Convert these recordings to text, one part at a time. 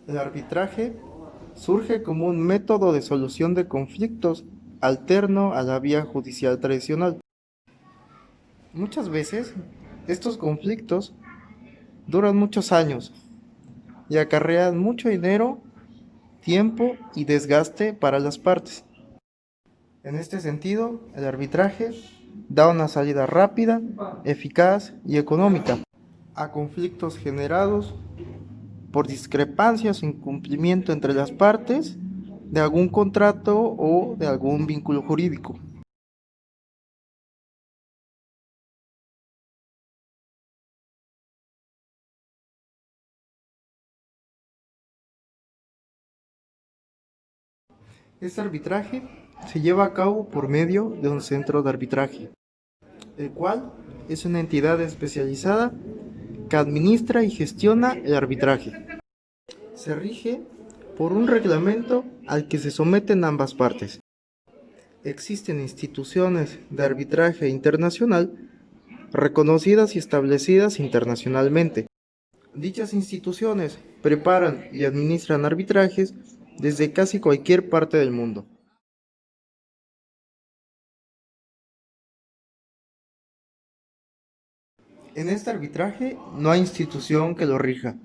El arbitraje surge como un método de solución de conflictos alterno a la vía judicial tradicional. Muchas veces, estos conflictos duran muchos años y acarrean mucho dinero, tiempo y desgaste para las partes. En este sentido, el arbitraje da una salida rápida, eficaz y económica a conflictos generados por discrepancias o incumplimiento entre las partes de algún contrato o de algún vínculo jurídico. Este arbitraje se lleva a cabo por medio de un centro de arbitraje, el cual es una entidad especializada que administra y gestiona el arbitraje. Se rige por un reglamento al que se someten ambas partes. Existen instituciones de arbitraje internacional reconocidas y establecidas internacionalmente. Dichas instituciones preparan y administran arbitrajes desde casi cualquier parte del mundo. En este arbitraje no hay institución que lo rija.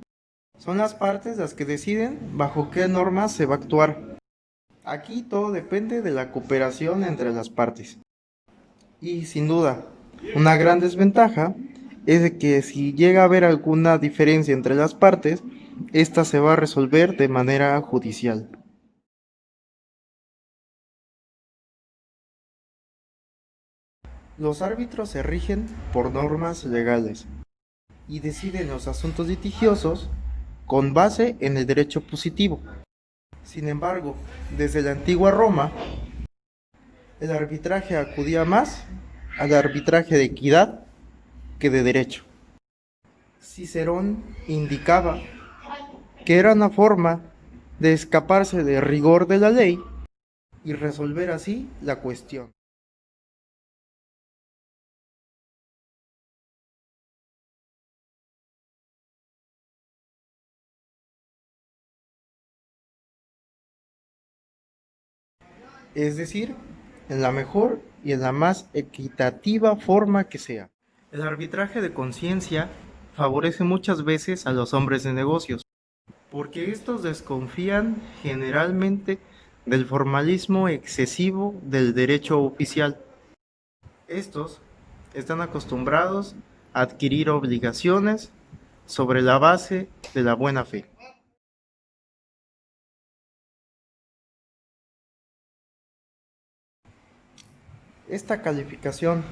Son las partes las que deciden bajo qué normas se va a actuar. Aquí todo depende de la cooperación entre las partes. Y sin duda, una gran desventaja es de que si llega a haber alguna diferencia entre las partes, esta se va a resolver de manera judicial. Los árbitros se rigen por normas legales y deciden los asuntos litigiosos con base en el derecho positivo. Sin embargo, desde la antigua Roma, el arbitraje acudía más al arbitraje de equidad que de derecho. Cicerón indicaba que era una forma de escaparse del rigor de la ley y resolver así la cuestión. Es decir, en la mejor y en la más equitativa forma que sea. El arbitraje de conciencia favorece muchas veces a los hombres de negocios, porque estos desconfían generalmente del formalismo excesivo del derecho oficial. Estos están acostumbrados a adquirir obligaciones sobre la base de la buena fe. Esta calificación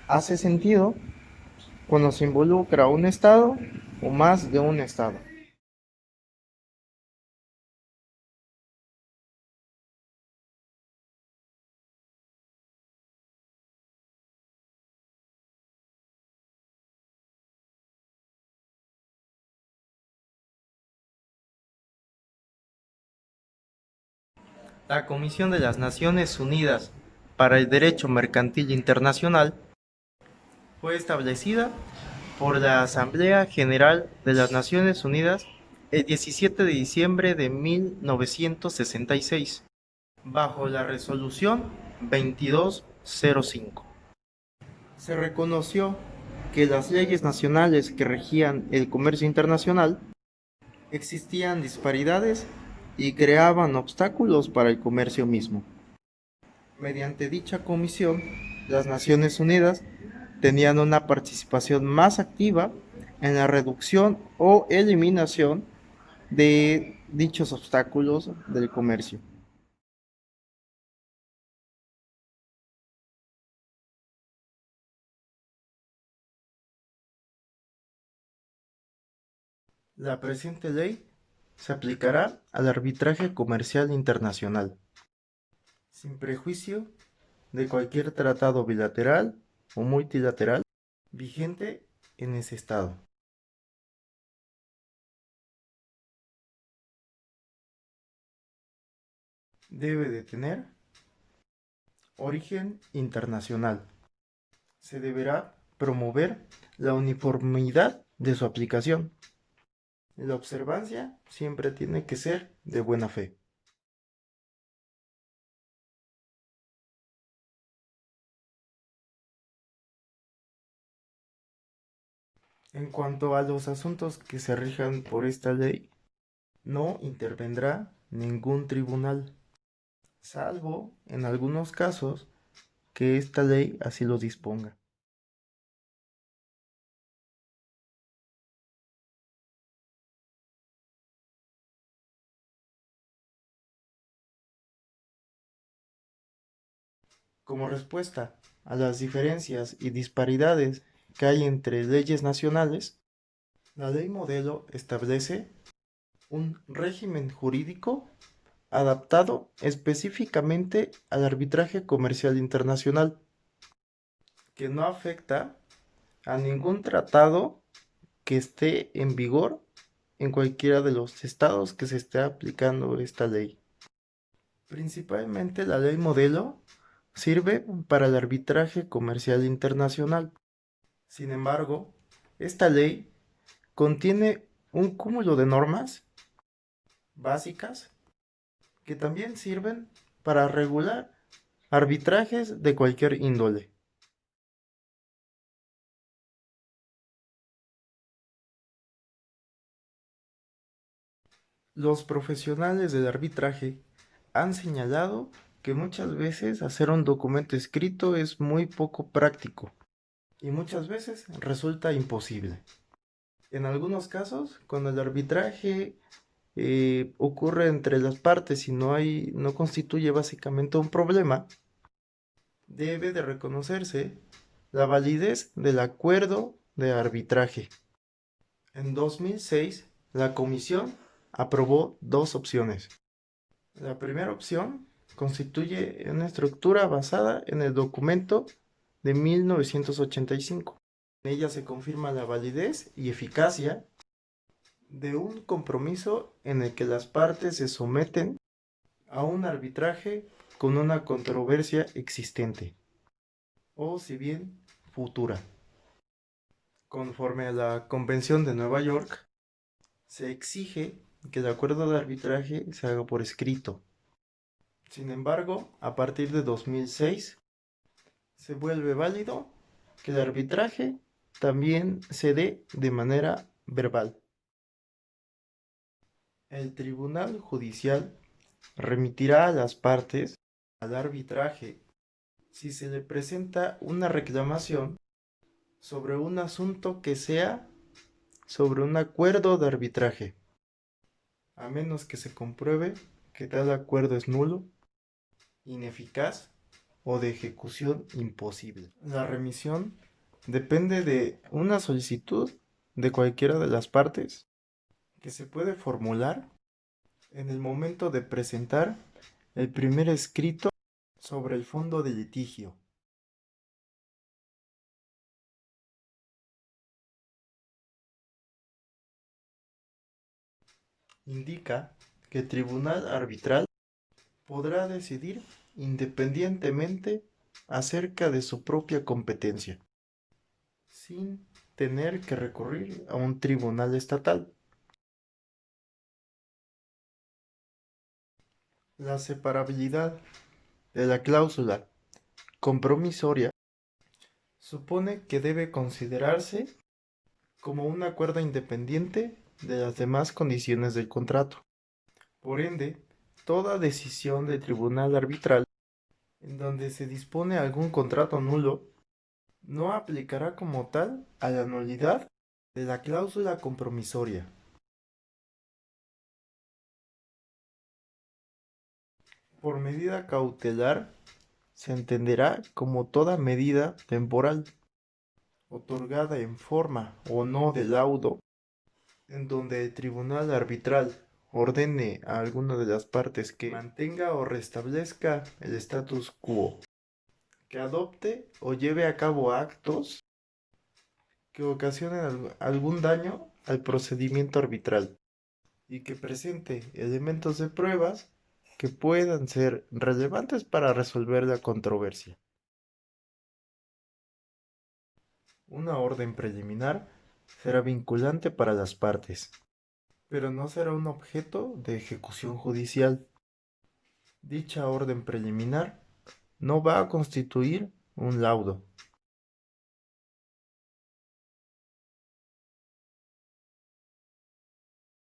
hace sentido cuando se involucra un Estado o más de un Estado. La Comisión de las Naciones Unidas para el Derecho Mercantil Internacional fue establecida por la Asamblea General de las Naciones Unidas el 17 de diciembre de 1966, bajo la resolución 2205. Se reconoció que las leyes nacionales que regían el comercio internacional existían disparidades y creaban obstáculos para el comercio mismo. Mediante dicha comisión, las Naciones Unidas tenían una participación más activa en la reducción o eliminación de dichos obstáculos del comercio. La presente ley se aplicará al arbitraje comercial internacional, sin prejuicio de cualquier tratado bilateral o multilateral vigente en ese estado. Debe de tener origen internacional. Se deberá promover la uniformidad de su aplicación. La observancia siempre tiene que ser de buena fe. En cuanto a los asuntos que se rijan por esta ley, no intervendrá ningún tribunal, salvo en algunos casos que esta ley así lo disponga. Como respuesta a las diferencias y disparidades que hay entre leyes nacionales, la ley modelo establece un régimen jurídico adaptado específicamente al arbitraje comercial internacional, que no afecta a ningún tratado que esté en vigor en cualquiera de los estados que se esté aplicando esta ley. Principalmente la ley modelo sirve para el arbitraje comercial internacional. Sin embargo, esta ley contiene un cúmulo de normas básicas que también sirven para regular arbitrajes de cualquier índole. Los profesionales del arbitraje han señalado que muchas veces hacer un documento escrito es muy poco práctico y muchas veces resulta imposible. En algunos casos, cuando el arbitraje ocurre entre las partes y no constituye básicamente un problema, debe de reconocerse la validez del acuerdo de arbitraje. En 2006, la comisión aprobó dos opciones. La primera opción constituye una estructura basada en el documento de 1985. En ella se confirma la validez y eficacia de un compromiso en el que las partes se someten a un arbitraje con una controversia existente, o si bien futura. Conforme a la Convención de Nueva York, se exige que el acuerdo de arbitraje se haga por escrito. Sin embargo, a partir de 2006, se vuelve válido que el arbitraje también se dé de manera verbal. El Tribunal Judicial remitirá a las partes al arbitraje si se le presenta una reclamación sobre un asunto que sea sobre un acuerdo de arbitraje, a menos que se compruebe que tal acuerdo es nulo, ineficaz o de ejecución imposible. La remisión depende de una solicitud de cualquiera de las partes que se puede formular en el momento de presentar el primer escrito sobre el fondo de litigio. Indica que el tribunal arbitral podrá decidir independientemente acerca de su propia competencia, sin tener que recurrir a un tribunal estatal. La separabilidad de la cláusula compromisoria supone que debe considerarse como un acuerdo independiente de las demás condiciones del contrato. Por ende, toda decisión del tribunal arbitral en donde se dispone algún contrato nulo no aplicará como tal a la nulidad de la cláusula compromisoria. Por medida cautelar se entenderá como toda medida temporal, otorgada en forma o no de laudo, en donde el tribunal arbitral ordene a alguna de las partes que mantenga o restablezca el status quo, que adopte o lleve a cabo actos que ocasionen algún daño al procedimiento arbitral y que presente elementos de pruebas que puedan ser relevantes para resolver la controversia. Una orden preliminar será vinculante para las partes. pero no será un objeto de ejecución judicial. Dicha orden preliminar no va a constituir un laudo.